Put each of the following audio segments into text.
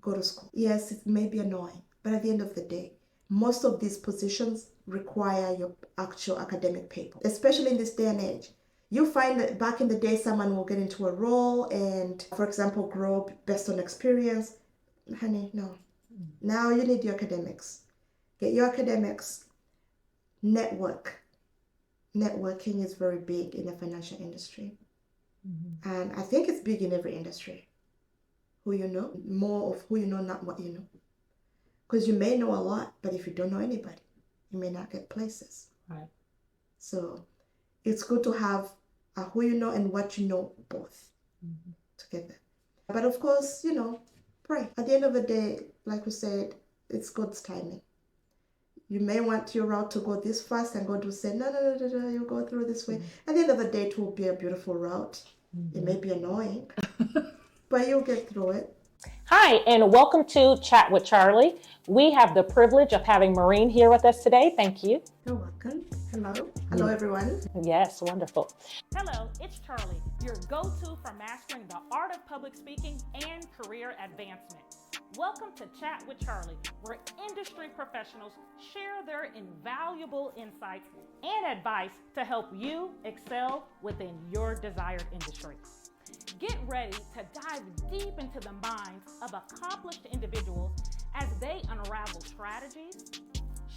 go to school. Yes, it may be annoying, but at the end of the day, most of these positions require your actual academic paper, especially in this day and age. You find that back in the day, someone will get into a role and, for example, grow based on experience. Honey, no. Now you need your academics. Get your academics. Networking is very big in the financial industry. And I think it's big in every industry. Who you know, more of who you know, not what you know. Because you may know a lot, but if you don't know anybody, you may not get places. Right. So it's good to have a who you know and what you know both together. But of course, pray. At the end of the day, like we said, it's God's timing. You may want your route to go this fast and God will say, no, you go through this way. At the end of the day, it will be a beautiful route. It may be annoying, but you'll get through it. Hi, and welcome to Chat with Charli. We have the privilege of having Maureen here with us today. Thank you. You're welcome. Hello, everyone. Yes, wonderful. Hello, it's Charli, your go-to for mastering the art of public speaking and career advancement. Welcome to Chat with Charli, where industry professionals share their invaluable insights and advice to help you excel within your desired industry. Get ready to dive deep into the minds of accomplished individuals as they unravel strategies,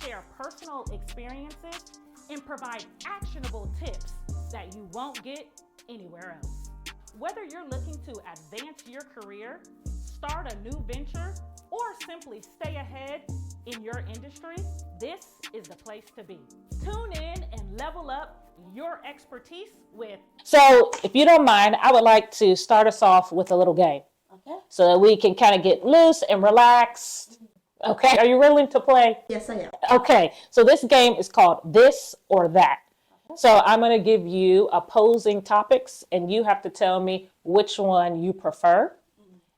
share personal experiences, and provide actionable tips that you won't get anywhere else. Whether you're looking to advance your career, start a new venture, or simply stay ahead in your industry, this is the place to be. Tune in and level up your expertise with. So, if you don't mind, I would like to start us off with a little game. Okay. So that we can kind of get loose and relaxed. Okay. Are you willing to play? Yes, I am. Okay. So this game is called This or That. So I'm going to give you opposing topics and you have to tell me which one you prefer.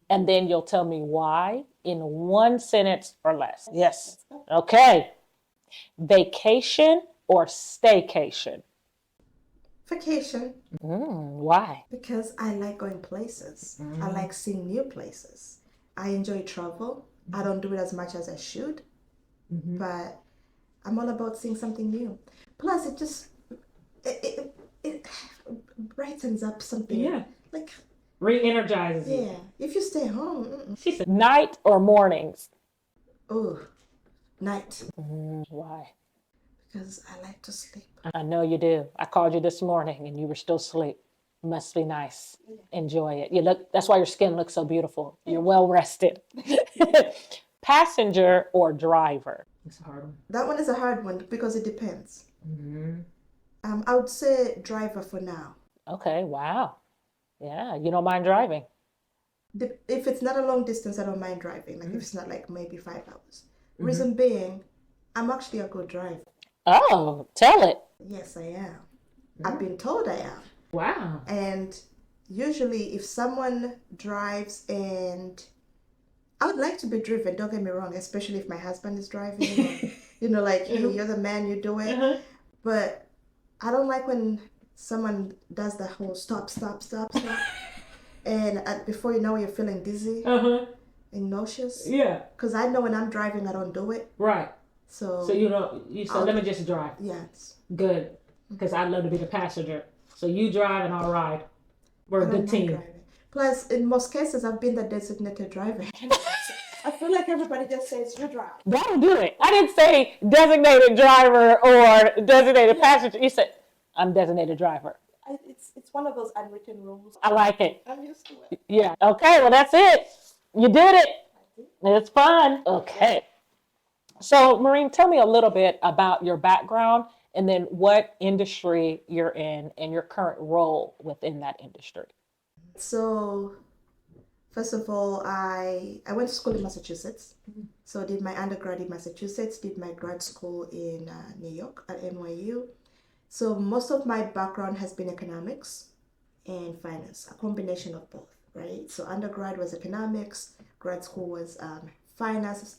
And then you'll tell me why in one sentence or less. Yes. Okay. Vacation or staycation? Vacation. Why? Because I like going places. I like seeing new places. I enjoy travel. I don't do it as much as I should, but I'm all about seeing something new. Plus, it just it brightens up something. Yeah. Like Re-energizes you. yeah. If you stay home, She said night or mornings? oh, night. Why? Because I like to sleep. I know you do. I called you this morning and you were still asleep. Must be nice. Enjoy it. You look. That's why your skin looks so beautiful. You're well rested. Passenger or driver? It's a hard one. That one is a hard one because it depends. I would say driver for now. Okay. Wow. Yeah. You don't mind driving? If it's not a long distance, I don't mind driving. Like if it's not like maybe 5 hours. Reason being, I'm actually a good driver. Oh, tell it. Yes, I am. I've been told I am. Wow. And usually if someone drives and I would like to be driven, don't get me wrong, especially if my husband is driving or, like hey, you're the man, you do it. But I don't like when someone does the whole stop. And before you know, you're feeling dizzy and nauseous. Yeah. Because I know when I'm driving, I don't do it. Right. So you don't. You said, let me just drive. yes. Good. Because I'd love to be the passenger. So you drive and I'll ride. We're a good team. Driving. Plus, in most cases, I've been the designated driver. I feel like everybody just says, you drive. That'll do it. I didn't say designated driver or designated passenger. You said, I'm designated driver. It's one of those unwritten rules. I like it. I'm used to it. Yeah. Okay. Well, that's it. You did it. It's fun. Okay. So, Maureen, tell me a little bit about your background and then what industry you're in and your current role within that industry. So, first of all, I went to school in Massachusetts. So I did my undergrad in Massachusetts, did my grad school in New York at NYU. So most of my background has been economics and finance, a combination of both, right? So undergrad was economics, grad school was finance,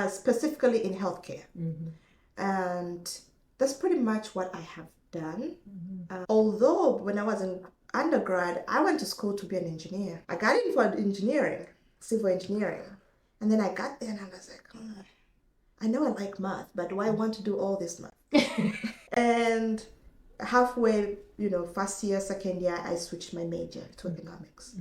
specifically in healthcare. And that's pretty much what I have done. Although when I was in undergrad, I went to school to be an engineer. I got in for engineering, civil engineering. And then I got there and I was like, oh, I know I like math, but do I want to do all this math? And halfway, first year, second year, I switched my major to economics.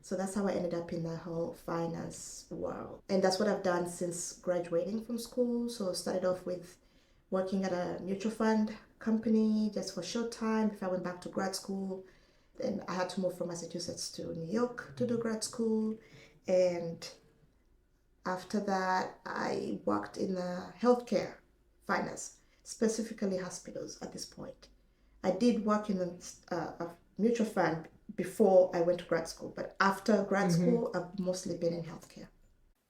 So that's how I ended up in the whole finance world. And that's what I've done since graduating from school. So I started off with working at a mutual fund company just for a short time before I went back to grad school. Then I had to move from Massachusetts to New York to do grad school. And after that, I worked in the healthcare finance, specifically hospitals at this point. I did work in a mutual fund before I went to grad school, but after grad school, I've mostly been in healthcare.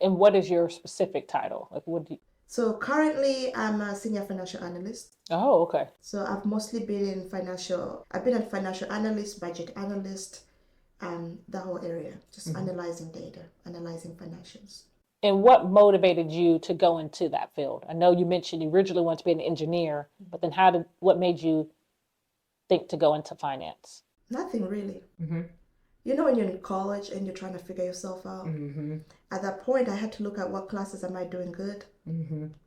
And what is your specific title? Like, what do you... So currently, I'm a Senior Financial Analyst. Oh, okay. So I've mostly been in I've been a financial analyst, budget analyst, the whole area, just analyzing data, analyzing financials. And what motivated you to go into that field? I know you mentioned you originally wanted to be an engineer, but then what made you think to go into finance? Nothing really. When you're in college and you're trying to figure yourself out, at that point I had to look at what classes am I doing good,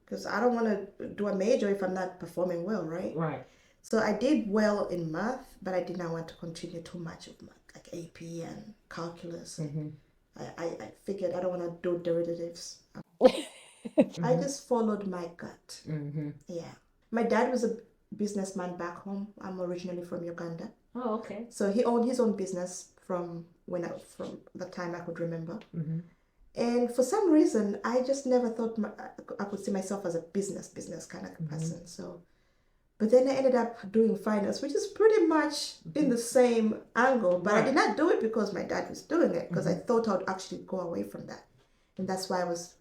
because I don't want to do a major if I'm not performing well, right? Right. So I did well in math, but I did not want to continue too much of math, like AP and calculus. I figured I don't want to do derivatives. I just followed my gut. Yeah. My dad was a businessman back home. I'm originally from Uganda. Oh, okay. So he owned his own business from the time I could remember. And for some reason, I just never thought I could see myself as a business kind of person. So, but then I ended up doing finance, which is pretty much in the same angle. But I did not do it because my dad was doing it, because I thought I would actually go away from that. And that's why I was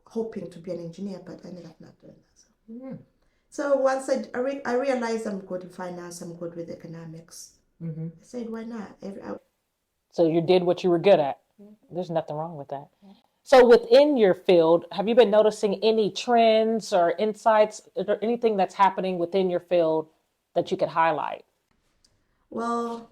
hoping to be an engineer, but I ended up not doing that. So once I realized I'm good in finance, I'm good with economics. I said, why not? So you did what you were good at. There's nothing wrong with that. So within your field, have you been noticing any trends or insights or anything that's happening within your field that you could highlight? Well,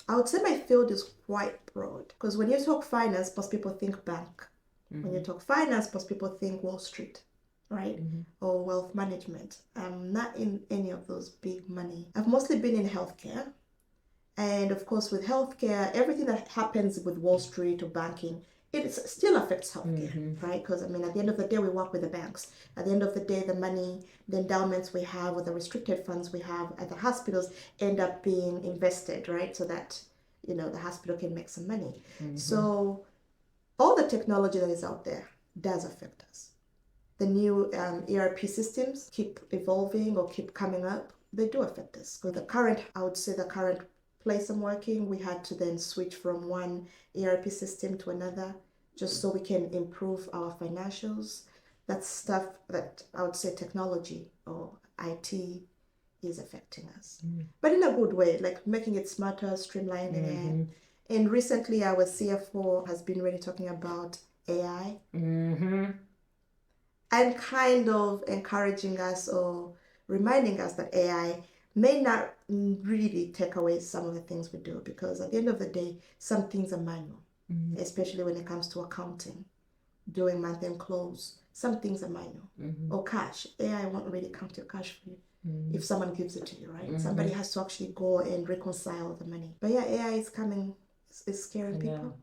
I would say my field is quite broad, because when you talk finance, most people think bank. When you talk finance, most people think Wall Street, right? Or wealth management. I'm not in any of those big money. I've mostly been in healthcare. And of course, with healthcare, everything that happens with Wall Street or banking, it still affects healthcare, right? Because, at the end of the day, we work with the banks. At the end of the day, the money, the endowments we have, or the restricted funds we have at the hospitals end up being invested, right? So that, the hospital can make some money. So all the technology that is out there does affect us. The new ERP systems keep evolving or keep coming up. They do affect us. So the current place I'm working, we had to then switch from one ERP system to another, just so we can improve our financials. That's stuff that I would say technology or IT is affecting us, but in a good way, like making it smarter, streamlining it. And recently our CFO has been really talking about AI and kind of encouraging us or reminding us that AI may not really take away some of the things we do, because at the end of the day, some things are manual, especially when it comes to accounting, doing month-end close. Some things are manual. Or cash. AI won't really count your cash for you if someone gives it to you, right? Somebody has to actually go and reconcile the money. But yeah, AI is coming. It's scaring people.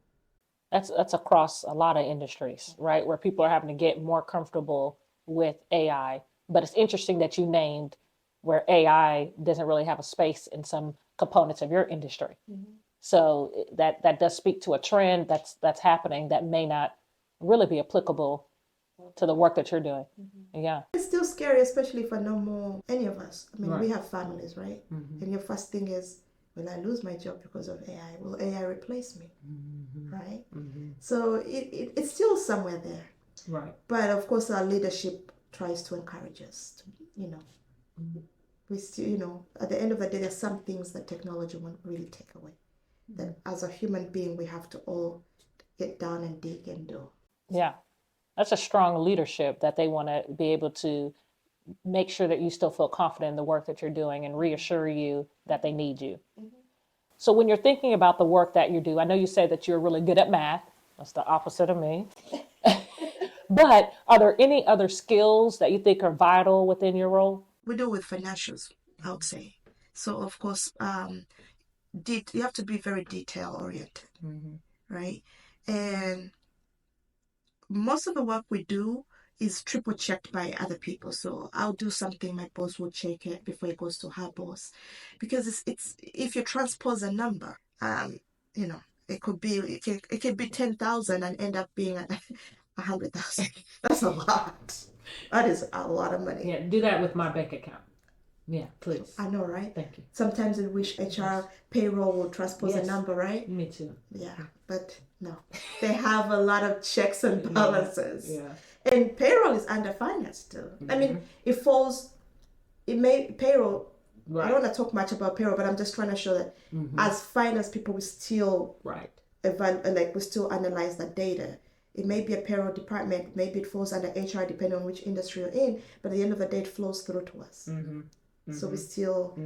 That's across a lot of industries, right? Where people are having to get more comfortable with AI. But it's interesting that you named where AI doesn't really have a space in some components of your industry. So that does speak to a trend that's happening that may not really be applicable to the work that you're doing. Yeah. It's still scary, especially if I know more, any of us. We have families, right? And your first thing is, will I lose my job because of AI? Will AI replace me? Right? So it's still somewhere there. Right. But of course, our leadership tries to encourage us to, we still, at the end of the day, there's some things that technology won't really take away. That as a human being, we have to all get down and dig and do. Yeah. That's a strong leadership, that they want to be able to make sure that you still feel confident in the work that you're doing and reassure you that they need you. So when you're thinking about the work that you do, I know you say that you're really good at math. That's the opposite of me. But are there any other skills that you think are vital within your role? We do with financials, I would say. So of course, you have to be very detail oriented, right? And most of the work we do is triple checked by other people. So I'll do something, my boss will check it before it goes to her boss, because it's if you transpose a number, you know, it could be 10,000 and end up being 100,000. That's a lot. That is a lot of money. Yeah, do that with my bank account. Yeah, please. I know, right? Thank you. Sometimes we wish HR payroll will transpose a number, right? Me too. Yeah, but no, they have a lot of checks and balances. Yeah. And payroll is under finance too. I mean, payroll. Right. I don't want to talk much about payroll, but I'm just trying to show that as finance people, we still we still analyze that data. It may be a payroll department, maybe it falls under HR depending on which industry you're in, but at the end of the day, it flows through to us. So we still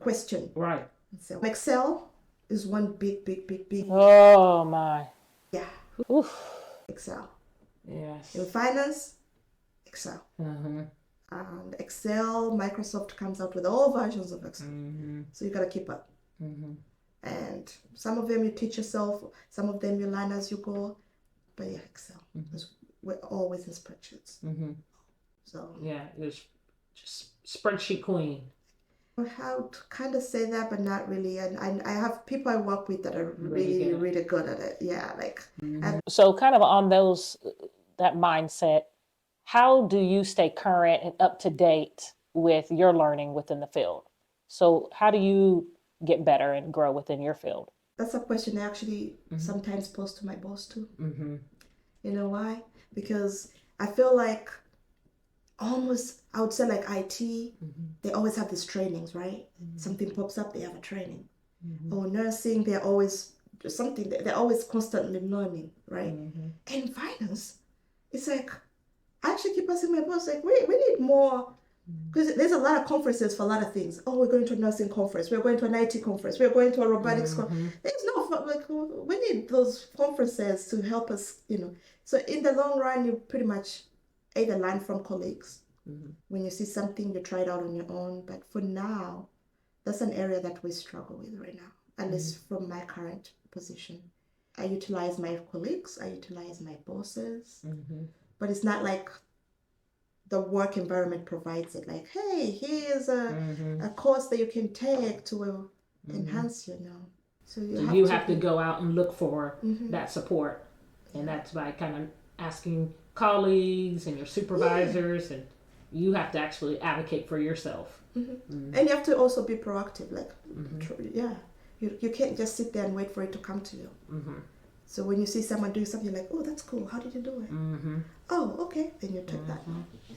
question. Right. So Excel is one big. Oh my. Yeah. Oof. Excel. Yes. In finance, Excel. Excel, Microsoft comes out with all versions of Excel. So you got to keep up. And some of them you teach yourself, some of them you learn as you go. But yeah, Excel. We're always in spreadsheets. So yeah, it's just spreadsheet queen. I would kind of say that, but not really. And I have people I work with that are really good at it. Yeah, like. So kind of on that mindset, how do you stay current and up to date with your learning within the field? So how do you get better and grow within your field? That's a question I actually sometimes pose to my boss too. You know why? Because I feel like almost, I would say like IT, they always have these trainings, right? Something pops up, they have a training. Or nursing, they're always constantly learning, right? And finance, it's like, I actually keep asking my boss, like, we need more, because there's a lot of conferences for a lot of things. Oh, we're going to a nursing conference, we're going to an IT conference, we're going to a robotics conference. There's no, like, we need those conferences to help us, you know. So in the long run, you pretty much either learn from colleagues. When you see something, you try it out on your own. But for now, that's an area that we struggle with right now, at least from my current position. I utilize my colleagues, I utilize my bosses, but it's not like the work environment provides it. Like, hey, here's a course that you can take to enhance you know. So you have to go out and look for that support. And that's by kind of asking colleagues and your supervisors, and you have to actually advocate for yourself. And you have to also be proactive. Like, you can't just sit there and wait for it to come to you. So when you see someone doing something, you're like, oh, that's cool. How did you do it? Oh, okay. Then you take that.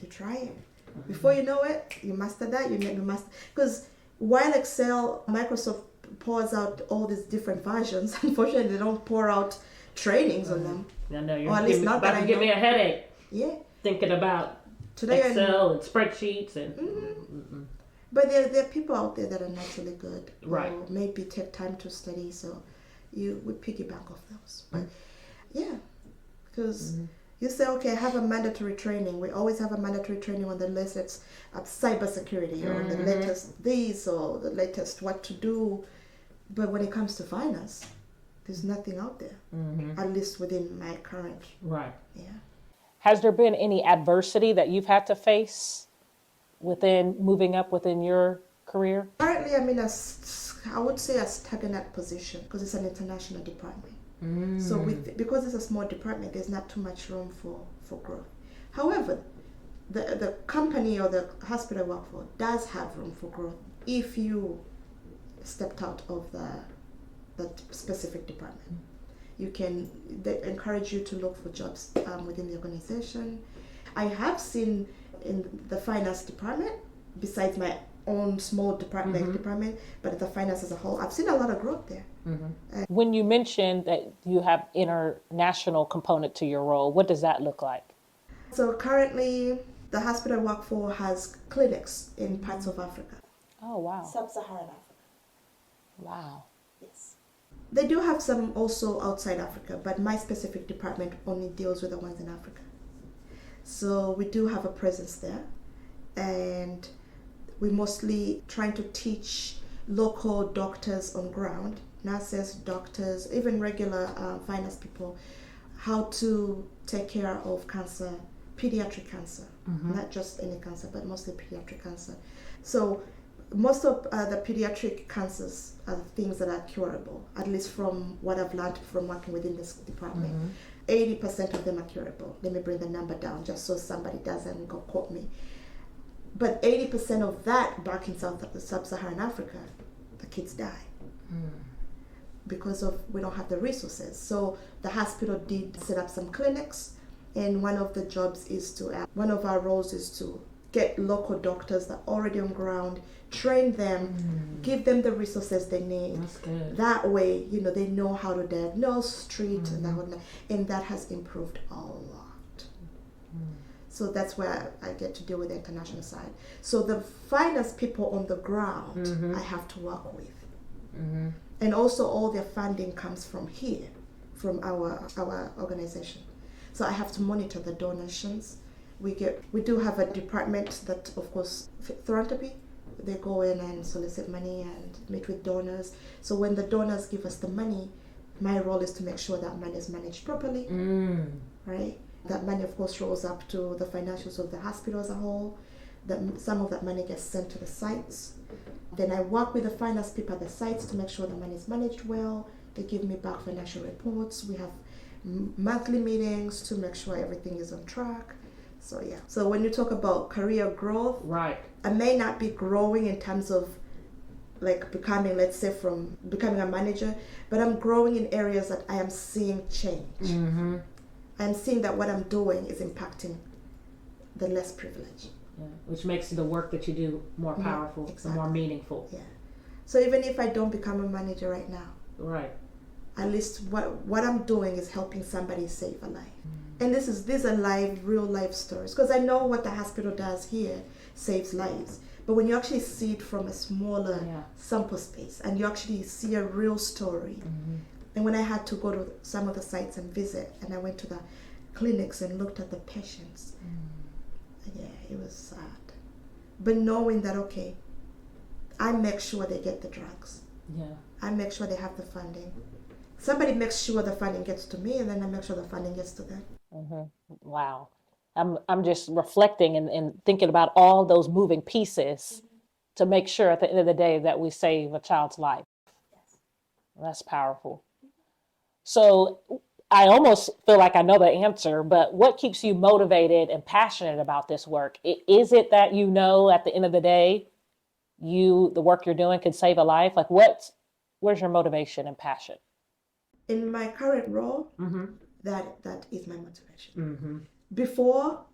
You try it. Before you know it, you master that. You master. Because while Excel, Microsoft pours out all these different versions, unfortunately, they don't pour out trainings on them. I know you're about to give me a headache. Yeah. Thinking about Excel and spreadsheets and. But there are people out there that are naturally good, right? Or maybe take time to study, so we piggyback off those. But yeah, because you say, okay, I have a mandatory training. We always have a mandatory training on the latest cybersecurity or the latest this or the latest what to do. But when it comes to finance, there's nothing out there, at least within my current. Right. Yeah. Has there been any adversity that you've had to face within moving up within your career? Currently, I'm in I would say a stagnant position because it's an international department. So because it's a small department, there's not too much room for growth. However, the company or the hospital I work for does have room for growth if you stepped out of that specific department. They encourage you to look for jobs within the organization. I have seen in the finance department, besides my own small department, but the finance as a whole, I've seen a lot of growth there. When you mentioned that you have international component to your role, what does that look like? So currently, the hospital I work for has clinics in parts of Africa. Oh, wow. Sub-Saharan Africa. Wow. Yes. They do have some also outside Africa, but my specific department only deals with the ones in Africa. So we do have a presence there, and we're mostly trying to teach local doctors on ground, nurses, doctors, even regular finance people, how to take care of cancer, pediatric cancer, not just any cancer, but mostly pediatric cancer. So most of the pediatric cancers are things that are curable, at least from what I've learned from working within this department. 80% of them are curable. Let me bring the number down just so somebody doesn't go quote me. But 80% of that back in Sub-Saharan Africa, the kids die because of we don't have the resources. So the hospital did set up some clinics, and one of the jobs is to, one of our roles is to get local doctors that are already on ground, train them, give them the resources they need. That's good. That way, they know how to diagnose, treat, and that has improved a lot. So that's where I get to deal with the international side. So the finance people on the ground, I have to work with. And also all their funding comes from here, from our organization. So I have to monitor the donations. We do have a department that, of course, philanthropy. They go in and solicit money and meet with donors. So when the donors give us the money, my role is to make sure that money is managed properly, right? That money, of course, rolls up to the financials of the hospital as a whole. That some of that money gets sent to the sites. Then I work with the finance people at the sites to make sure the money is managed well. They give me back financial reports. We have monthly meetings to make sure everything is on track. So yeah. So when you talk about career growth, right, I may not be growing in terms of like becoming, let's say, from becoming a manager, but I'm growing in areas that I am seeing change. I'm seeing that what I'm doing is impacting the less privileged. Yeah, which makes the work that you do more powerful, and more meaningful. Yeah. So even if I don't become a manager right now, right, at least what I'm doing is helping somebody save a life. And these are real life stories, because I know what the hospital does here saves lives. But when you actually see it from a smaller sample space and you actually see a real story, and when I had to go to some of the sites and visit, and I went to the clinics and looked at the patients, yeah, it was sad. But knowing that, okay, I make sure they get the drugs. Yeah. I make sure they have the funding. Somebody makes sure the funding gets to me, and then I make sure the funding gets to them. Wow. I'm just reflecting and thinking about all those moving pieces to make sure at the end of the day that we save a child's life. Yes. That's powerful. So I almost feel like I know the answer, but what keeps you motivated and passionate about this work? Is it that at the end of the day, the work you're doing could save a life? Like where's your motivation and passion? In my current role, that is my motivation. Before,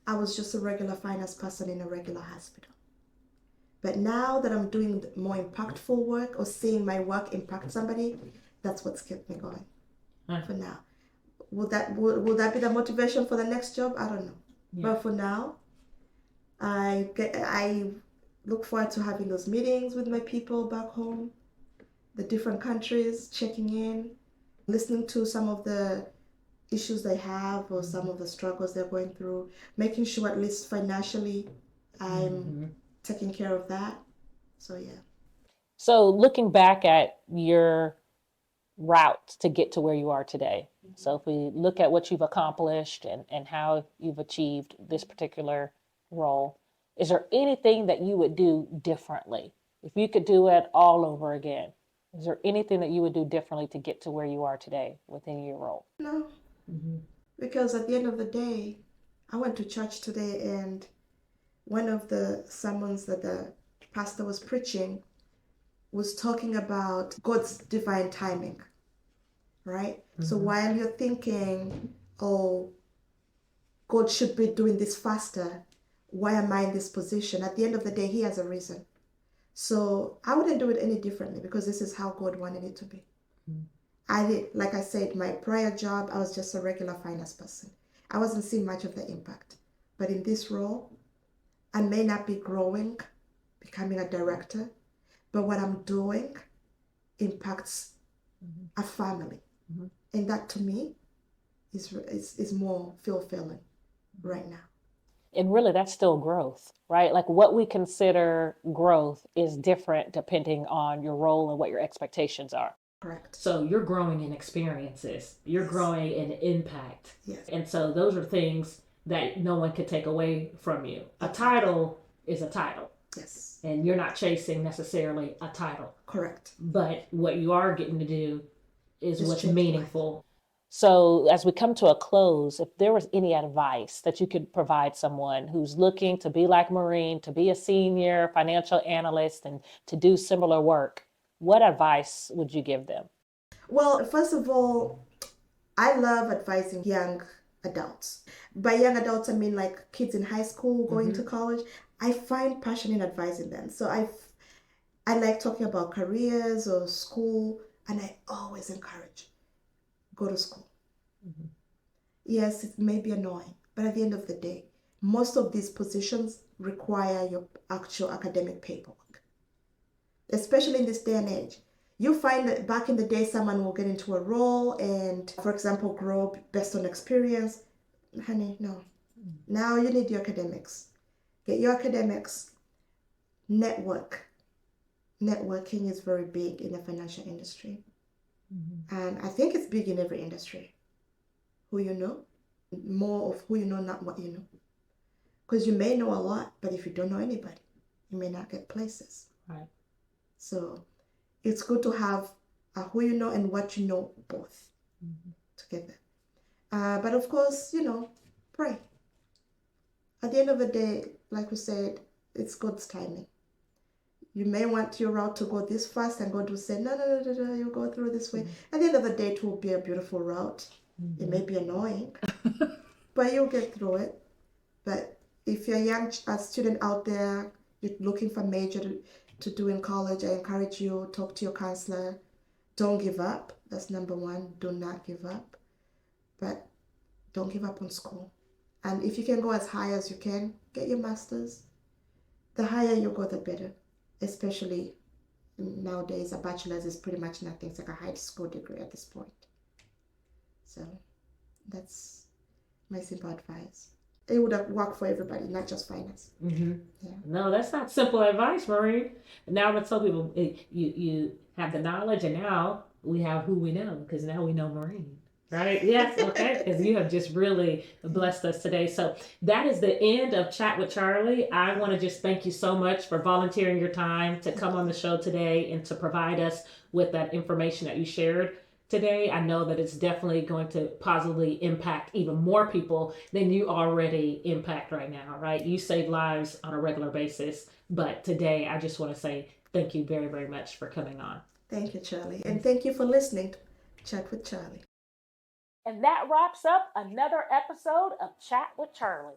I was just a regular finance person in a regular hospital. But now that I'm doing more impactful work or seeing my work impact somebody, that's what's kept me going for now. Will that be the motivation for the next job? I don't know. Yeah. But for now, I look forward to having those meetings with my people back home, the different countries, checking in, listening to some of the issues they have or some of the struggles they're going through, making sure at least financially I'm taking care of that. So yeah. So looking back at your route to get to where you are today, so if we look at what you've accomplished and how you've achieved this particular role, is there anything that you would do differently? If you could do it all over again, is there anything that you would do differently to get to where you are today within your role? No. Because at the end of the day, I went to church today, and one of the sermons that the pastor was preaching was talking about God's divine timing, right? So while you're thinking, oh, God should be doing this faster, why am I in this position? At the end of the day, he has a reason. So I wouldn't do it any differently, because this is how God wanted it to be. Like I said, my prior job, I was just a regular finance person. I wasn't seeing much of the impact. But in this role, I may not be growing, becoming a director, but what I'm doing impacts a family. And that to me is more fulfilling. right now. And really, that's still growth, right? Like what we consider growth is different depending on your role and what your expectations are. Correct. So you're growing in experiences, you're growing in impact. Yes. And so those are things that no one could take away from you. A title is a title. Yes. And you're not chasing necessarily a title. Correct. But what you are getting to do is Just what's change meaningful. So as we come to a close, if there was any advice that you could provide someone who's looking to be like Maureen, to be a senior financial analyst and to do similar work, what advice would you give them? Well, first of all, I love advising young adults. By young adults, I mean like kids in high school going to college. I find passion in advising them. So I like talking about careers or school, and I always encourage, go to school. Yes, it may be annoying, but at the end of the day, most of these positions require your actual academic paperwork, especially in this day and age. You find that back in the day, someone will get into a role and, for example, grow based on experience. Honey, no. Now you need your academics. Get your academics. Networking is very big in the financial industry. And I think it's big in every industry. Who you know, more of who you know, not what you know. Because you may know a lot, but if you don't know anybody, you may not get places. Right. So it's good to have who you know and what you know both together. But of course, pray. At the end of the day, like we said, it's God's timing. You may want your route to go this fast, and God will say, no, you go through this way. At the end of the day, it will be a beautiful route. It may be annoying, but you'll get through it. But if you're a student out there, you're looking for a major to do in college, I encourage you, talk to your counselor. Don't give up. That's number one. Do not give up. But don't give up on school. And if you can go as high as you can, get your master's. The higher you go, the better. Especially nowadays, a bachelor's is pretty much nothing. It's like a high school degree at this point. So that's my simple advice. It would have worked for everybody, not just finance. Yeah. No, that's not simple advice, Maureen. Now I'm going to tell people, you have the knowledge, and now we have who we know, because now we know Maureen. Right? Yes. Okay. Because you have just really blessed us today. So that is the end of Chat with Charli. I want to just thank you so much for volunteering your time to come on the show today and to provide us with that information that you shared today. I know that it's definitely going to positively impact even more people than you already impact right now, right? You save lives on a regular basis. But today, I just want to say thank you very, very much for coming on. Thank you, Charli. And thank you for listening to Chat with Charli. And that wraps up another episode of Chat with Charli.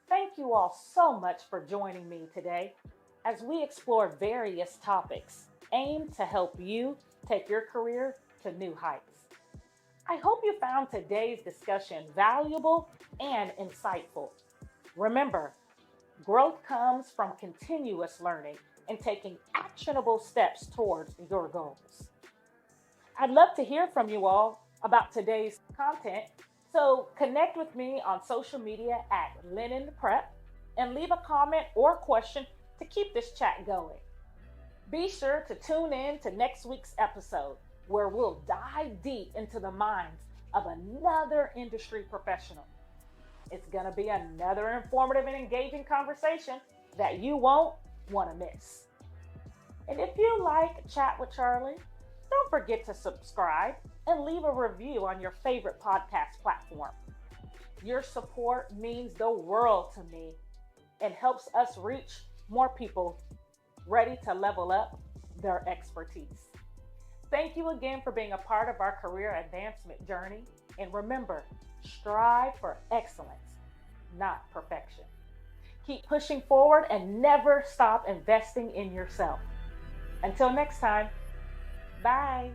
Thank you all so much for joining me today as we explore various topics aimed to help you take your career to new heights. I hope you found today's discussion valuable and insightful. Remember, growth comes from continuous learning and taking actionable steps towards your goals. I'd love to hear from you all about today's content, so connect with me on social media at Lennon Prep and leave a comment or question to keep this chat going. Be sure to tune in to next week's episode, where we'll dive deep into the minds of another industry professional. It's going to be another informative and engaging conversation that you won't want to miss. And if you like Chat with Charli, don't forget to subscribe and leave a review on your favorite podcast platform. Your support means the world to me and helps us reach more people ready to level up their expertise. Thank you again for being a part of our career advancement journey. And remember, strive for excellence, not perfection. Keep pushing forward and never stop investing in yourself. Until next time, bye.